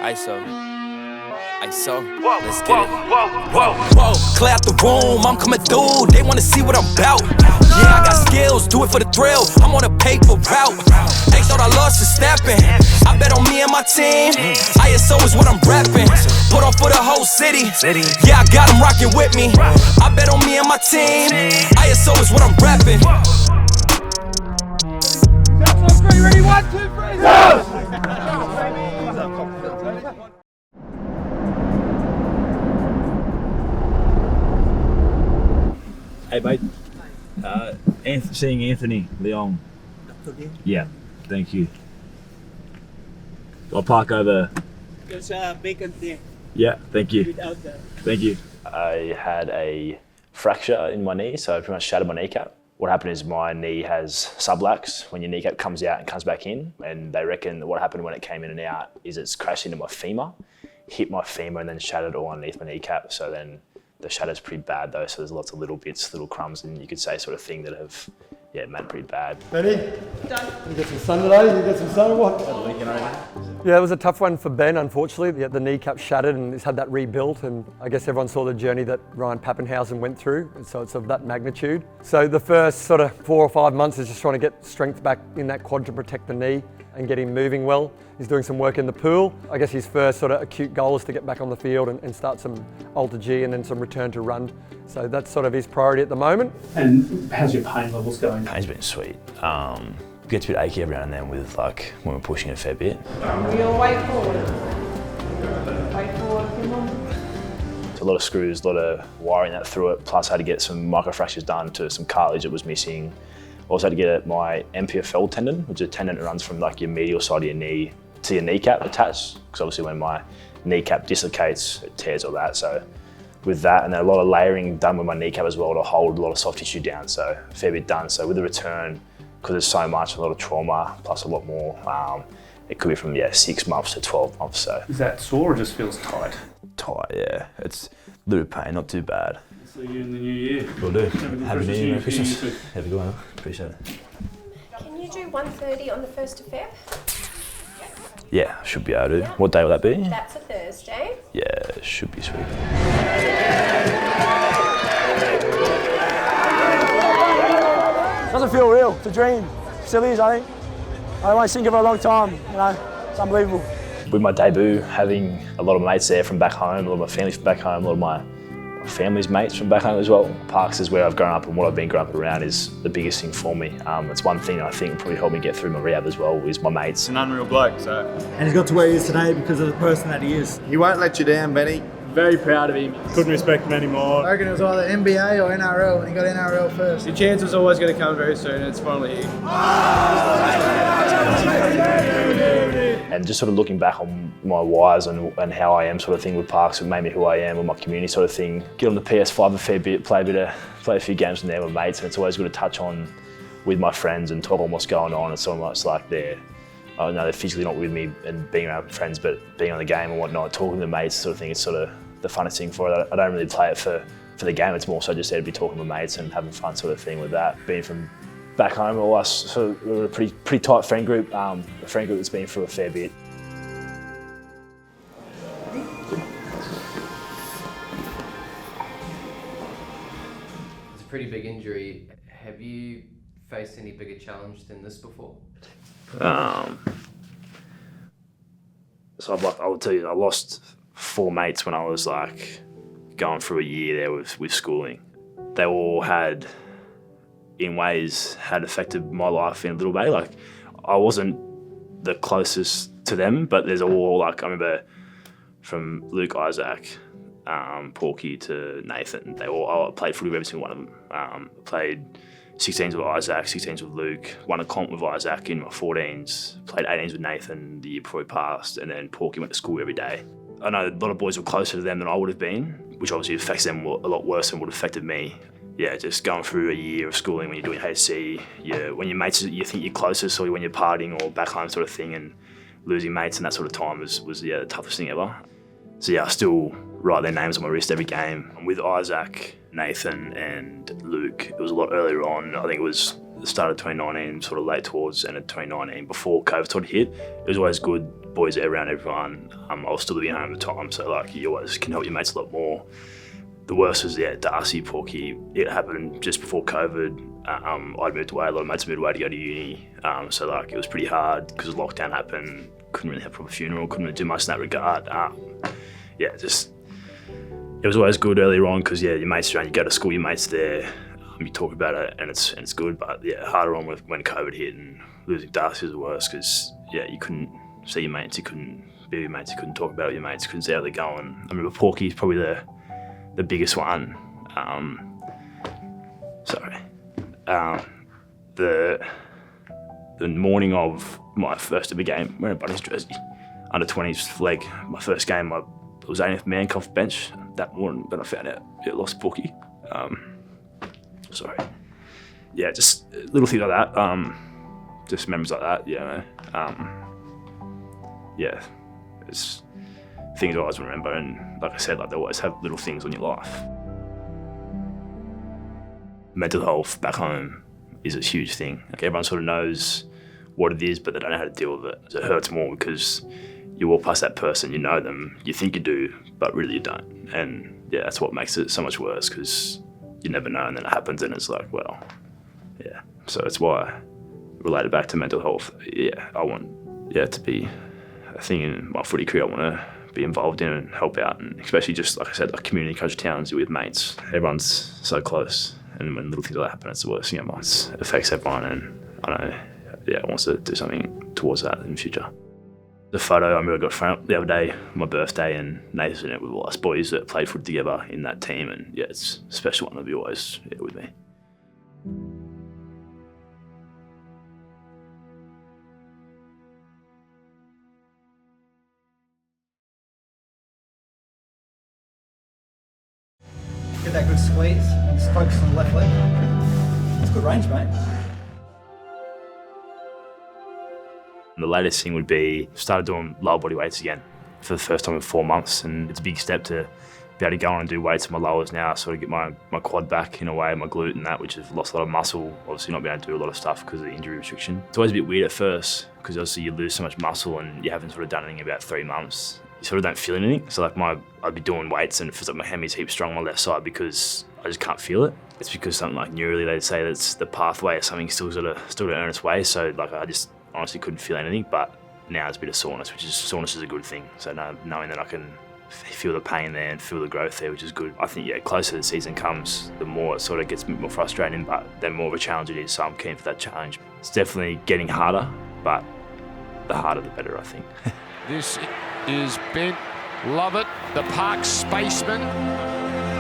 ISO, let's get it. Whoa, clear out the room, I'm coming through. They wanna see what I'm about. Yeah, I got skills, do it for the thrill. I'm on a paper route. They thought I lost is snapping. I bet on me and my team. ISO is what I'm rapping. Put on for the whole city. Yeah, I got them rocking with me. I bet on me and my team. ISO is what I'm rapping. Ready, 1, 2, 3, go! Hey mate, seeing Anthony Leong. Yeah, thank you. I'll park over. There's bacon there. Yeah, thank you. Without that. Thank you. I had a fracture in my knee, so I pretty much shattered my kneecap. What happened is my knee has sublux when your kneecap comes out and comes back in, and they reckon that what happened when it came in and out is it's crashed into my femur, hit my femur and then shattered all underneath my kneecap. So then the shatter's pretty bad though, so there's lots of little bits, little crumbs, and you could say sort of thing that have, made it pretty bad. Ready? Done. You get some sun today? You get some sun or what? Yeah, it was a tough one for Ben, unfortunately. The kneecap shattered and he's had that rebuilt, and I guess everyone saw the journey that Ryan Pappenhausen went through, and so it's of that magnitude. So the first sort of 4 or 5 months is just trying to get strength back in that quad to protect the knee and get him moving well. He's doing some work in the pool. I guess his first sort of acute goal is to get back on the field and start some Alter G and then some return to run. So that's sort of his priority at the moment. And how's your pain levels going? Pain's been sweet. Gets a bit achy every now and then with like when we're pushing a fair bit. Real way forward. Way forward, come on. A lot of screws, a lot of wiring that through it, plus I had to get some microfractures done to some cartilage that was missing. Also had to get my MPFL tendon, which is a tendon that runs from like your medial side of your knee to your kneecap attached, because obviously when my kneecap dislocates, it tears all that. So with that, and then a lot of layering done with my kneecap as well to hold a lot of soft tissue down, so a fair bit done. So with the return, because there's so much, a lot of trauma, plus a lot more, it could be from 6 months to 12 months. So is that sore or just feels tight? Tight, yeah. It's a little pain, not too bad. See you in the new year. Will do. Happy New Year, Merry Christmas. Have a good one. Appreciate it. Can you do 1:30 on the 1st of Feb? Yeah, should be able to. What day will that be? That's a Thursday. Yeah, should be sweet. Doesn't feel real. It's a dream. Still is, I think. I won't think of it a long time. It's unbelievable. With my debut, having a lot of mates there from back home, a lot of my family from back home, a lot of my family's mates from back home as well. Parks is where I've grown up, and what I've been growing up around is the biggest thing for me. It's one thing I think probably helped me get through my rehab as well, is my mates. An unreal bloke, so. And he's got to where he is today because of the person that he is. He won't let you down, Benny. Very proud of him. Couldn't respect him anymore. I reckon it was either NBA or NRL, and he got NRL first. Your chance was always going to come very soon, and it's finally here. And just sort of looking back on my whys and how I am sort of thing with Parks, it made me who I am with my community sort of thing. Get on the PS5 a fair bit, play a few games in there with mates, and it's always good to touch on with my friends and talk on what's going on. It's almost like they're physically not with me and being around friends, but being on the game and whatnot, talking to mates sort of thing, it's sort of the funnest thing for it. I don't really play it for the game, it's more so just there to be talking to mates and having fun sort of thing with that. Being from back home, all us, so we're a pretty tight friend group, a friend group that's been through a fair bit. It's a pretty big injury. Have you faced any bigger challenge than this before? So I will tell you, I lost 4 mates when I was like going through a year there with schooling. They all had affected my life in a little way. Like I wasn't the closest to them, but there's all like, I remember from Luke, Isaac, Porky to Nathan, I played footy with every single one of them. Played 16s with Isaac, 16s with Luke, won a comp with Isaac in my 14s, played 18s with Nathan the year before he passed, and then Porky went to school every day. I know a lot of boys were closer to them than I would have been, which obviously affects them a lot worse than would have affected me. Yeah, just going through a year of schooling when you're doing HC, when your mates, you think you're closest, or when you're partying or back home sort of thing, and losing mates in that sort of time was the toughest thing ever. So yeah, I still write their names on my wrist every game. With Isaac, Nathan and Luke, it was a lot earlier on. I think it was the start of 2019, sort of late towards end of 2019, before COVID sort of hit, it was always good boys there around everyone. I was still living at home at the time, so like you always can help your mates a lot more. The worst was, Darcy, Porky. It happened just before COVID. I'd moved away, a lot of mates moved away to go to uni. So like it was pretty hard because lockdown happened. Couldn't really have a proper funeral, couldn't really do much in that regard. It was always good earlier on because your mates around, you go to school, your mates there, you talk about it and it's good. But harder on when COVID hit and losing Darcy was the worst because you couldn't see your mates, you couldn't be with your mates, you couldn't talk about it with your mates, you couldn't see how they're going. I remember Porky's probably the biggest one. The morning of my first ever game, wearing a Bunnies jersey, under 20s leg, my first game, I was 18th man, come off bench. That morning, when I found out I lost Porky. Just little things like that. Just memories like that, it's things I always remember, and like I said, like they always have little things on your life. Mental health back home is a huge thing. Like everyone sort of knows what it is, but they don't know how to deal with it. So it hurts more because you walk past that person, you know them, you think you do, but really you don't. And that's what makes it so much worse because you never know, and then it happens, and it's like, So it's why, related back to mental health, I want to be a thing in my footy career I want to be involved in and help out, and especially just, like I said, like community coach towns with mates. Everyone's so close, and when little things like that happen, it's the worst thing ever. It affects everyone, and I know, I want to do something towards that in the future. The photo I remember I got front the other day, my birthday, and Nathan's in it with all us boys that played footy together in that team, and it's a special one to be always with me. Get that good squeeze, just focus on the left leg. It's good range, mate. The latest thing would be started doing lower body weights again for the first time in 4 months, and it's a big step to be able to go on and do weights on my lowers now, sort of get my quad back in a way, my glute and that, which has lost a lot of muscle, obviously not being able to do a lot of stuff because of the injury restriction. It's always a bit weird at first because obviously you lose so much muscle and you haven't sort of done anything in about 3 months. You sort of don't feel anything. So like I'd be doing weights and it feels like my hammies heap strong on my left side because I just can't feel it. It's because something like neurally they say that's the pathway or something still to earn its way. So like I just honestly couldn't feel anything, but now it's a bit of soreness, soreness is a good thing. So knowing that I can feel the pain there and feel the growth there, which is good. I think closer the season comes, the more it sort of gets a bit more frustrating, but then more of a challenge it is. So I'm keen for that challenge. It's definitely getting harder, but the harder the better, I think. This is Ben Lovett, the Park Spaceman.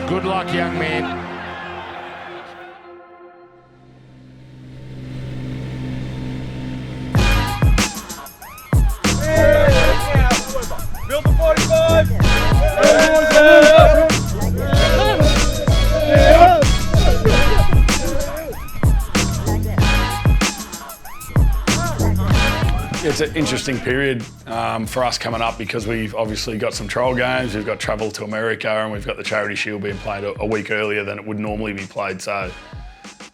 Good luck, young man. Build the 45! It's an interesting period for us coming up because we've obviously got some trial games, we've got travel to America, and we've got the Charity Shield being played a week earlier than it would normally be played. So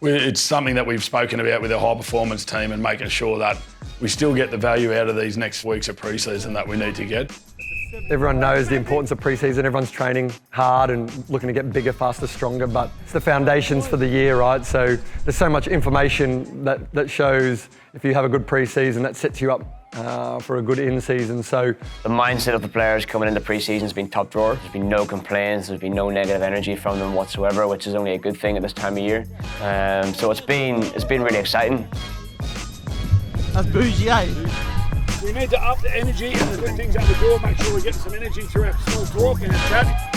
it's something that we've spoken about with our high performance team and making sure that we still get the value out of these next weeks of pre-season that we need to get. Everyone knows the importance of pre-season. Everyone's training hard and looking to get bigger, faster, stronger, but it's the foundations for the year, right? So there's so much information that shows if you have a good pre-season, that sets you up for a good in-season. So the mindset of the players coming into pre-season has been top drawer. There's been no complaints, there's been no negative energy from them whatsoever, which is only a good thing at this time of year. So it's been really exciting. That's bougie, eh? We need to up the energy and the good things out the door, make sure we're getting some energy through our small talk and our chat.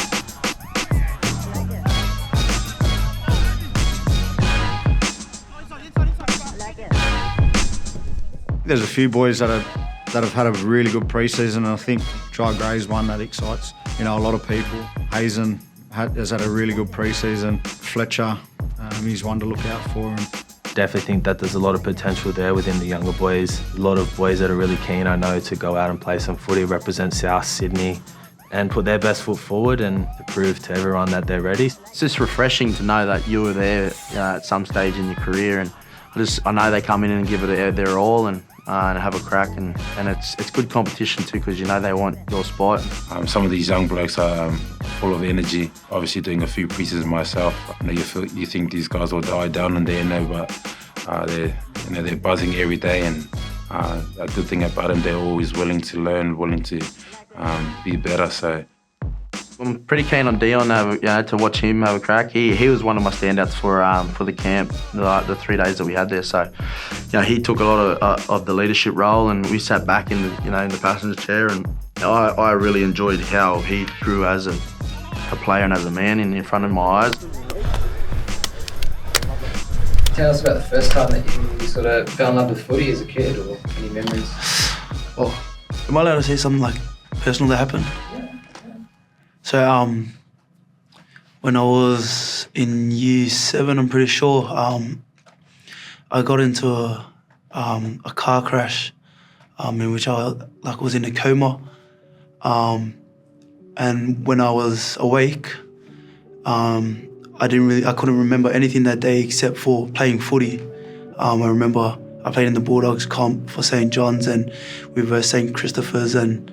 There's a few boys that have had a really good pre-season, and I think Jai Gray's one that excites a lot of people. Hazen has had a really good pre-season. Fletcher, he's one to look out for. Definitely think that there's a lot of potential there within the younger boys. A lot of boys that are really keen, I know, to go out and play some footy, represent South Sydney and put their best foot forward and to prove to everyone that they're ready. It's just refreshing to know that you were there at some stage in your career, and I know they come in and give it their all and have a crack, and it's good competition too, because you know they want your spot. Some of these young blokes are full of energy. Obviously, doing a few pre-seasons myself, you think these guys will die down in there, but they're buzzing every day, and a good thing about them, they're always willing to learn, willing to be better. So I'm pretty keen on Dion to watch him have a crack. He was one of my standouts for the camp, the 3 days that we had there. So he took a lot of the leadership role, and we sat back in the passenger chair, and I really enjoyed how he grew as a player and as a man in front of my eyes. Tell us about the first time that you sort of fell in love with footy as a kid, or any memories? Oh, am I allowed to say something like personal that happened? So when I was in year 7, I'm pretty sure, I got into a car crash in which I was in a coma, and when I was awake, I couldn't remember anything that day except for playing footy. I remember I played in the Bulldogs comp for St. John's, and we were St. Christopher's, and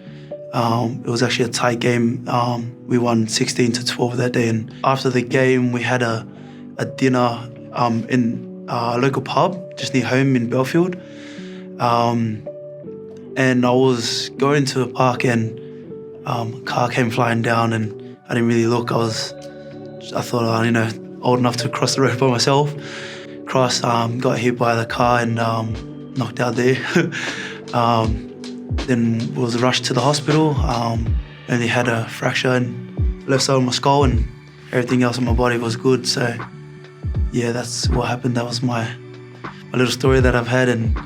it was actually a tight game. We won 16-12 that day, and after the game we had a dinner in a local pub just near home in Belfield, and I was going to the park, and a car came flying down, and I didn't really look. I thought, old enough to cross the road by myself. Got hit by the car and knocked out there. Then was rushed to the hospital. Only had a fracture in left side of my skull, and everything else in my body was good. So yeah, that's what happened. That was my little story that I've had, and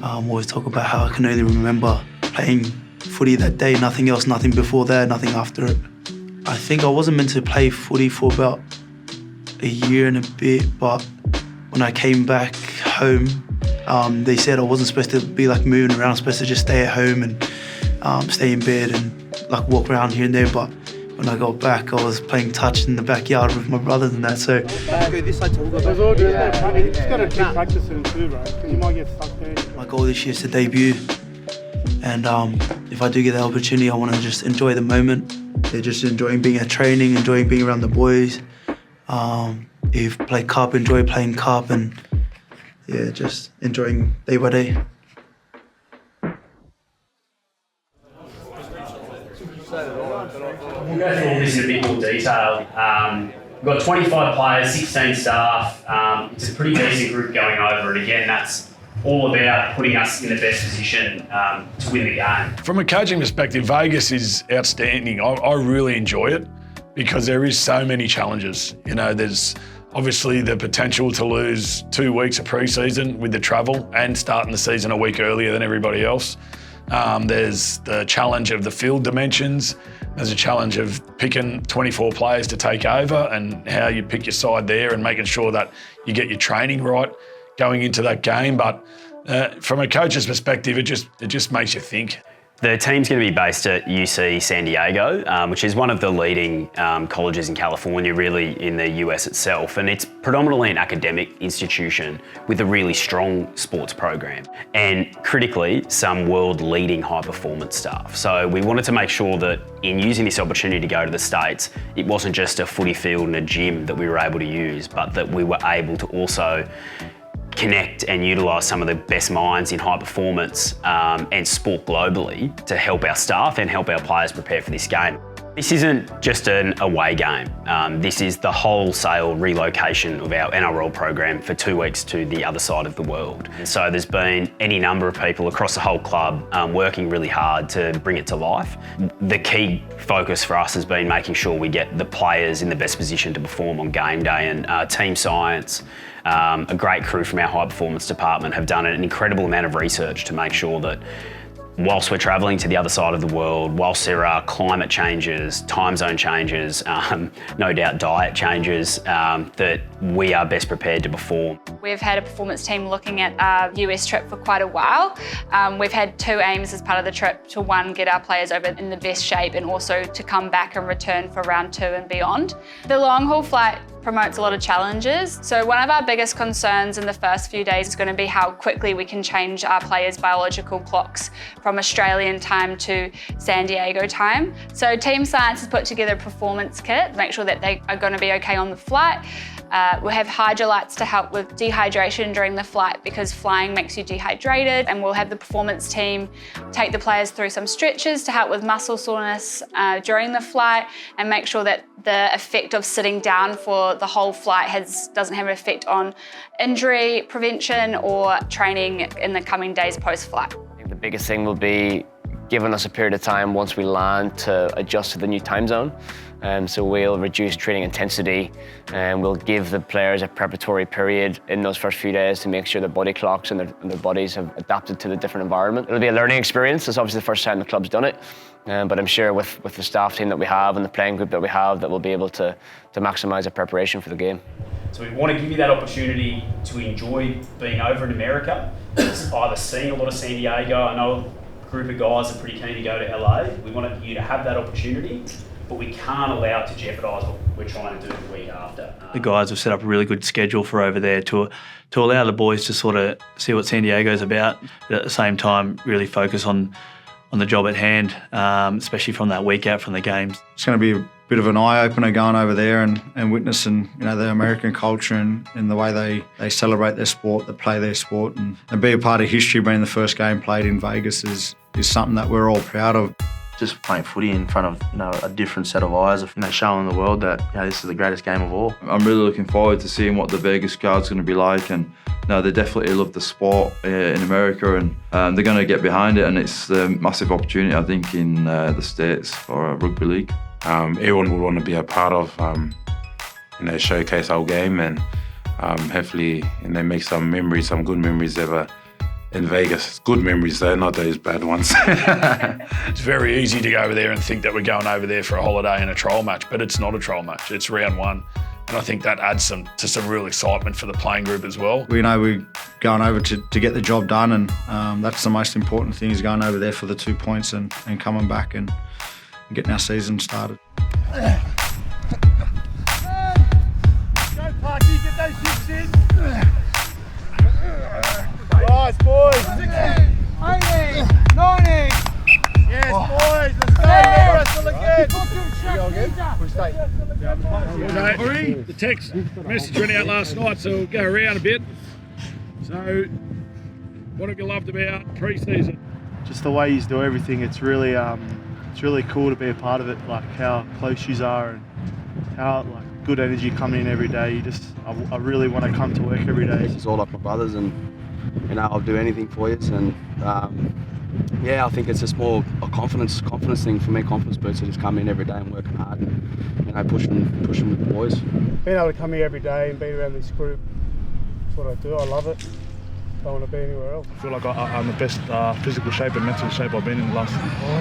always talk about how I can only remember playing footy that day, nothing else, nothing before that, nothing after it. I think I wasn't meant to play footy for about a year and a bit, but when I came back home, they said I wasn't supposed to be moving around. I was supposed to just stay at home and stay in bed and walk around here and there. But when I got back, I was playing touch in the backyard with my brothers and that. So go this side to all good. You just got to keep practicing too, right? Because you might get stuck there. My goal this year is to debut, and if I do get the opportunity, I want to just enjoy the moment. Yeah, just enjoying being at training, enjoying being around the boys. If play cup, enjoy playing cup, and yeah, just enjoying day by day. We'll go through all this in a bit more detail. We've got 25 players, 16 staff. It's a pretty decent group going over, and again, that's all about putting us in the best position to win the game. From a coaching perspective, Vegas is outstanding. I really enjoy it because there is so many challenges. There's obviously the potential to lose 2 weeks of pre-season with the travel and starting the season a week earlier than everybody else. There's the challenge of the field dimensions. There's a challenge of picking 24 players to take over and how you pick your side there and making sure that you get your training right going into that game. But from a coach's perspective, it just makes you think. The team's going to be based at UC San Diego, which is one of the leading colleges in California, really in the US itself. And it's predominantly an academic institution with a really strong sports program and critically some world-leading high-performance staff. So we wanted to make sure that in using this opportunity to go to the States, it wasn't just a footy field and a gym that we were able to use, but that we were able to also connect and utilise some of the best minds in high performance and sport globally to help our staff and help our players prepare for this game. This isn't just an away game. This is the wholesale relocation of our NRL program for 2 weeks to the other side of the world. And so there's been any number of people across the whole club working really hard to bring it to life. The key focus for us has been making sure we get the players in the best position to perform on game day, and team science, a great crew from our high performance department have done an incredible amount of research to make sure that whilst we're travelling to the other side of the world, whilst there are climate changes, time zone changes, no doubt diet changes, that we are best prepared to perform. We've had a performance team looking at our US trip for quite a while. We've had 2 aims as part of the trip to, 1, get our players over in the best shape, and also to come back and return for round 2 and beyond. The long haul flight promotes a lot of challenges. So one of our biggest concerns in the first few days is going to be how quickly we can change our players' biological clocks from Australian time to San Diego time. So Team Science has put together a performance kit to make sure that they are going to be okay on the flight. We'll have hydrolytes to help with dehydration during the flight because flying makes you dehydrated, and we'll have the performance team take the players through some stretches to help with muscle soreness during the flight and make sure that the effect of sitting down for the whole flight doesn't have an effect on injury prevention or training in the coming days post-flight. I think the biggest thing will be giving us a period of time once we land to adjust to the new time zone. So we'll reduce training intensity and we'll give the players a preparatory period in those first few days to make sure their body clocks and their bodies have adapted to the different environment. It'll be a learning experience. It's obviously the first time the club's done it, but I'm sure with the staff team that we have and the playing group that we have that we'll be able to maximise our preparation for the game. So we want to give you that opportunity to enjoy being over in America. It's either seeing a lot of San Diego. I know a group of guys are pretty keen to go to LA. We want you to have that opportunity, but we can't allow it to jeopardise what we're trying to do the week after. The guys have set up a really good schedule for over there to allow the boys to sort of see what San Diego's about, but at the same time really focus on the job at hand, especially from that week out from the games. It's going to be a bit of an eye-opener going over there and witnessing, the American culture and the way they celebrate their sport, they play their sport, and be a part of history. Being the first game played in Vegas is something that we're all proud of. Just playing footy in front of a different set of eyes, showing the world that this is the greatest game of all. I'm really looking forward to seeing what the Vegas crowd's going to be like, and they definitely love the sport in America, and they're going to get behind it, and it's a massive opportunity, I think, in the States for rugby league. Everyone would want to be a part of, showcase our game, and hopefully, make some memories, some good memories ever. In Vegas, good memories though, not those bad ones. It's very easy to go over there and think that we're going over there for a holiday and a trial match, but it's not a trial match, it's round one. And I think that adds to some real excitement for the playing group as well. We know we're going over to get the job done, and that's the most important thing, is going over there for the 2 points and coming back and getting our season started. Go Parky, get those hips in. Nice, boys. 80, 90. Yes, boys. Let's go. Wrestle again. We go again. We stay. Sorry, the text message went out last night, so we'll go around a bit. So, what have you loved about pre-season? Just the way you do everything. It's really cool to be a part of it. Like how close you are and how good energy coming in every day. I really want to come to work every day. It's all like my brothers, and I'll do anything for you. And I think it's just more a confidence thing for me. Confidence boost to just come in every day and working hard and pushing with the boys. Being able to come here every day and be around this group, that's what I do. I love it. Don't want to be anywhere else. I feel like I'm the best physical shape and mental shape I've been in the last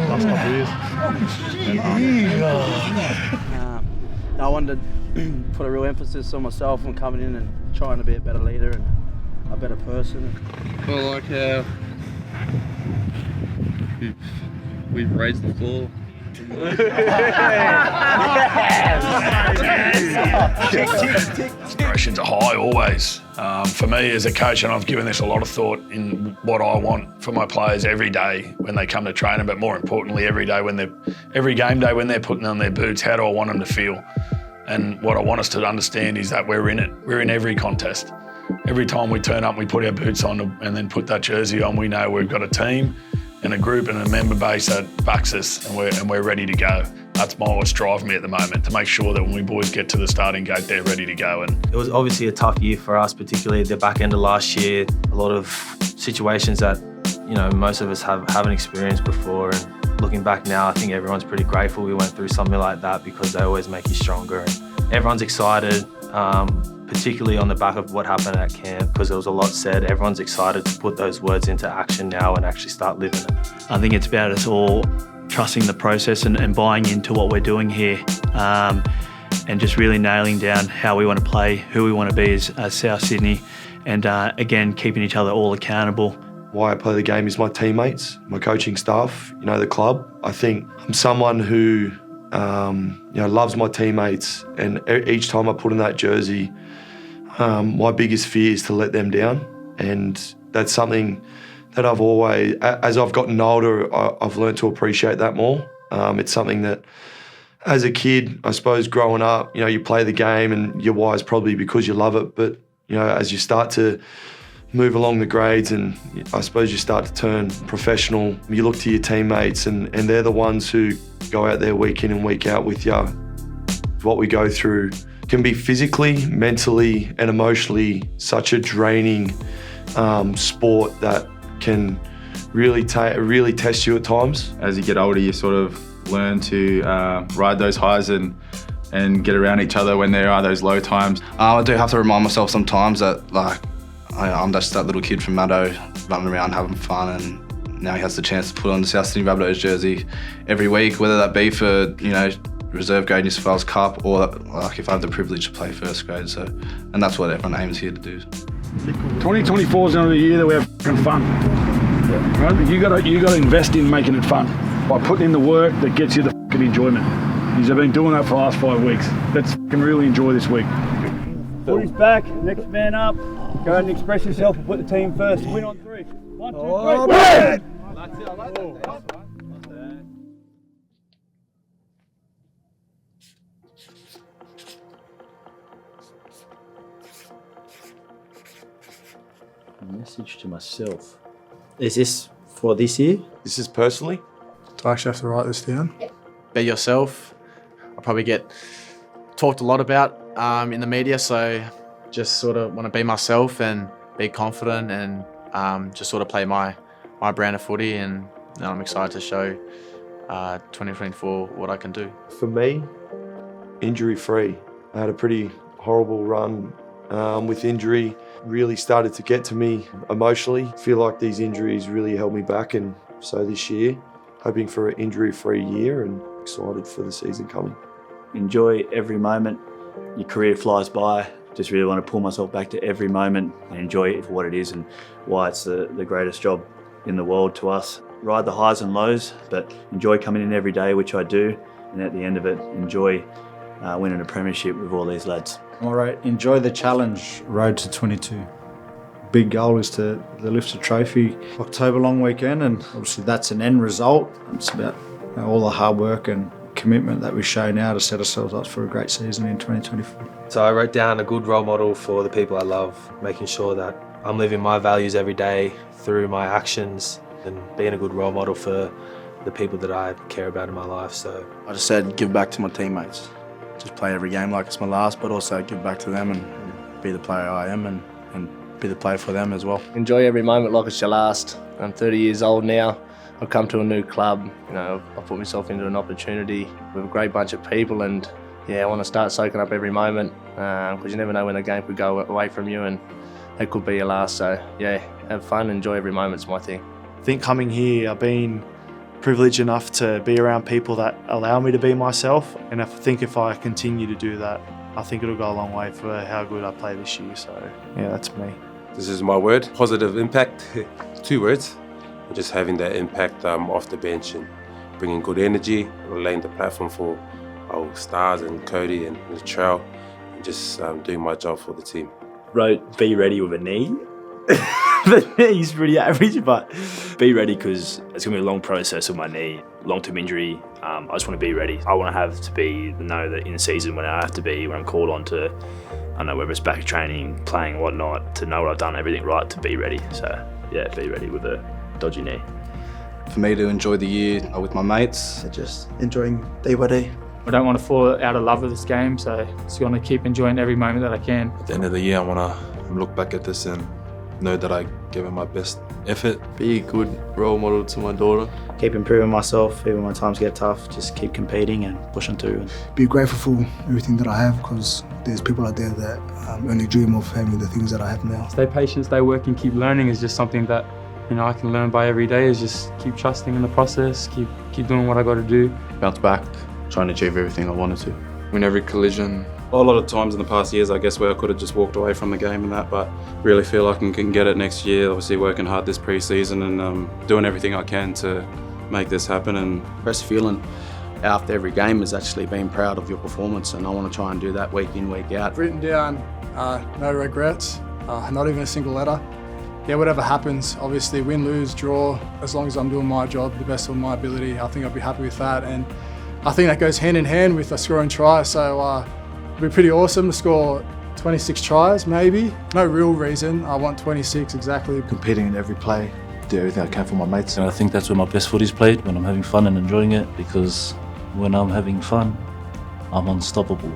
couple of years. I wanted to put a real emphasis on myself and coming in and trying to be a better leader and a better person. Well, like how we've raised the floor. Aspirations are high always. For me as a coach, and I've given this a lot of thought in what I want for my players every day when they come to training, but more importantly every game day when they're putting on their boots, how do I want them to feel? And what I want us to understand is that we're in it. We're in every contest. Every time we turn up, we put our boots on and then put that jersey on, we know we've got a team and a group and a member base that backs us, and we're ready to go. That's what's driving me at the moment, to make sure that when we boys get to the starting gate, they're ready to go. And it was obviously a tough year for us, particularly at the back end of last year. A lot of situations that most of us haven't experienced before. And looking back now, I think everyone's pretty grateful we went through something like that, because they always make you stronger. And everyone's excited, particularly on the back of what happened at camp, because there was a lot said. Everyone's excited to put those words into action now and actually start living it. I think it's about us all trusting the process and buying into what we're doing here, and just really nailing down how we want to play, who we want to be as South Sydney, and again, keeping each other all accountable. Why I play the game is my teammates, my coaching staff, the club. I think I'm someone who loves my teammates, and each time I put on that jersey, my biggest fear is to let them down, and that's something that I've always, as I've gotten older, I've learned to appreciate that more. It's something that, as a kid, I suppose growing up, you play the game and you're wise probably because you love it, but as you start to move along the grades and I suppose you start to turn professional, you look to your teammates and they're the ones who go out there week in and week out with you. What we go through can be physically, mentally and emotionally such a draining sport that can really test you at times. As you get older, you sort of learn to ride those highs and get around each other when there are those low times. I do have to remind myself sometimes that I'm just that little kid from Maddo running around having fun, and now he has the chance to put on the South Sydney Rabbitohs jersey every week, whether that be for reserve grade New South Wales Cup or if I have the privilege to play first grade. And that's what everyone aims here to do. 2024 is another year that we have fun. Right? You got to invest in making it fun by putting in the work that gets you the enjoyment. You've been doing that for the last 5 weeks. Let's really enjoy this week. Footy's back, next man up. Go and express yourself and put the team first. Win on 3. 1, 2, 3. That's it, I like that. Message to myself. Is this for this year? This is personally. Do I actually have to write this down? Be yourself. I probably get talked a lot about in the media, so just sort of want to be myself and be confident and just sort of play my brand of footy, and I'm excited to show 2024 what I can do. For me, injury-free. I had a pretty horrible run with injury. Really started to get to me emotionally. I feel like these injuries really held me back, and so this year, hoping for an injury-free year and excited for the season coming. Enjoy every moment. Your career flies by. Just really want to pull myself back to every moment and enjoy it for what it is and why it's the greatest job in the world to us. Ride the highs and lows, but enjoy coming in every day, which I do, and at the end of it, enjoy winning a premiership with all these lads. All right, enjoy the challenge, road to 22. Big goal is to lift a trophy October long weekend, and obviously that's an end result. It's about all the hard work and commitment that we show now to set ourselves up for a great season in 2024. So I wrote down a good role model for the people I love, making sure that I'm living my values every day through my actions and being a good role model for the people that I care about in my life. So I just said give back to my teammates. Just play every game like it's my last, but also give back to them and be the player I am and be the player for them as well. Enjoy every moment like it's your last. I'm 30 years old now. I've come to a new club. I've put myself into an opportunity with a great bunch of people, and I want to start soaking up every moment because you never know when a game could go away from you and it could be your last. So have fun, enjoy every moment's my thing. I think coming here, I've been privileged enough to be around people that allow me to be myself, and I think if I continue to do that, I think it'll go a long way for how good I play this year. So that's me. This is my word, positive impact. 2 words. Just having that impact off the bench and bringing good energy, laying the platform for our stars and Cody and Latrell, and just doing my job for the team. Wrote be ready with a knee. The knee's pretty average, but be ready because it's going to be a long process with my knee, long-term injury. I just want to be ready. I want to know that in season when I have to be, when I'm called on to, I don't know, whether it's back training, playing, whatnot, to know what I've done everything right to be ready. So be ready with a dodgy knee. For me to enjoy the year with my mates, just enjoying day by day. I don't want to fall out of love with this game, so just want to keep enjoying every moment that I can. At the end of the year, I want to look back at this and know that I gave it my best effort. Be a good role model to my daughter. Keep improving myself, even when times get tough, just keep competing and pushing through. Be grateful for everything that I have, because there's people out there that only dream of having the things that I have now. Stay patient, stay working, keep learning is just something that I can learn by every day, is just keep trusting in the process, keep doing what I got to do. Bounce back, trying to achieve everything I wanted to. Win every collision. A lot of times in the past years, I guess, where I could have just walked away from the game and that, but really feel like I can get it next year. Obviously working hard this pre-season and doing everything I can to make this happen. And best feeling after every game is actually being proud of your performance, and I want to try and do that week in, week out. I've written down no regrets, not even a single letter. Yeah, whatever happens, obviously win, lose, draw, as long as I'm doing my job to the best of my ability, I think I'll be happy with that. And I think that goes hand in hand with scoring tries, so it'll be pretty awesome to score 26 tries maybe. No real reason, I want 26 exactly. Competing in every play, do everything I can for my mates. And I think that's where my best footy's played, when I'm having fun and enjoying it, because when I'm having fun, I'm unstoppable.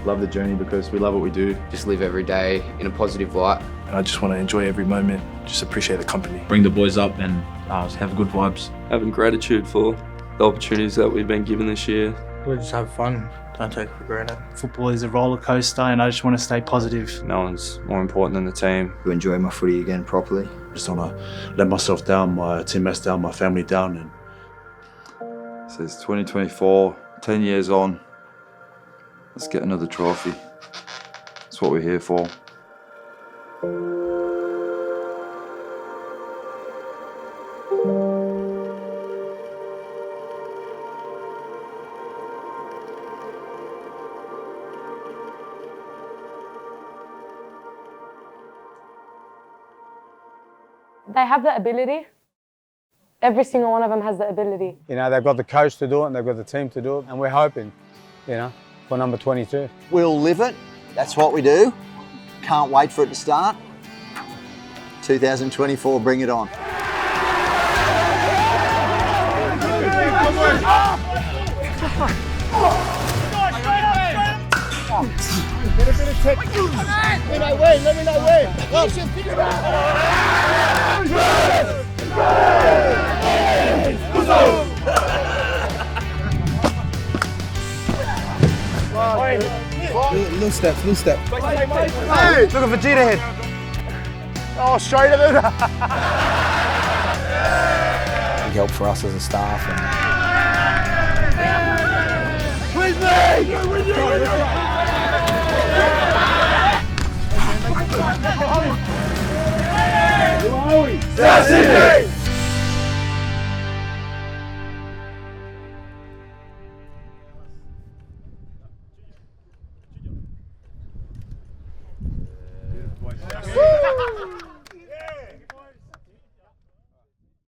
Love the journey because we love what we do. Just live every day in a positive light. And I just want to enjoy every moment, just appreciate the company. Bring the boys up and have good vibes. Having gratitude for the opportunities that we've been given this year. We just have fun, don't take it for granted. Football is a roller coaster and I just want to stay positive. No one's more important than the team. To enjoy my footy again properly. Just don't want to let myself down, my teammates down, my family down. And So it's 2024, 10 years on. Let's get another trophy. That's what we're here for. They have the ability. Every single one of them has the ability. You know, they've got the coach to do it and they've got the team to do it, and we're hoping, you know, for number 22. We'll live it. That's what we do. Can't wait for it to start. 2024, bring it on. Get a bit of tech. Let me know when, let me know when. Little steps, little steps. Hey, looking for Jeter head. Oh, straight at it. Big help for us as a staff. Please me! That's it!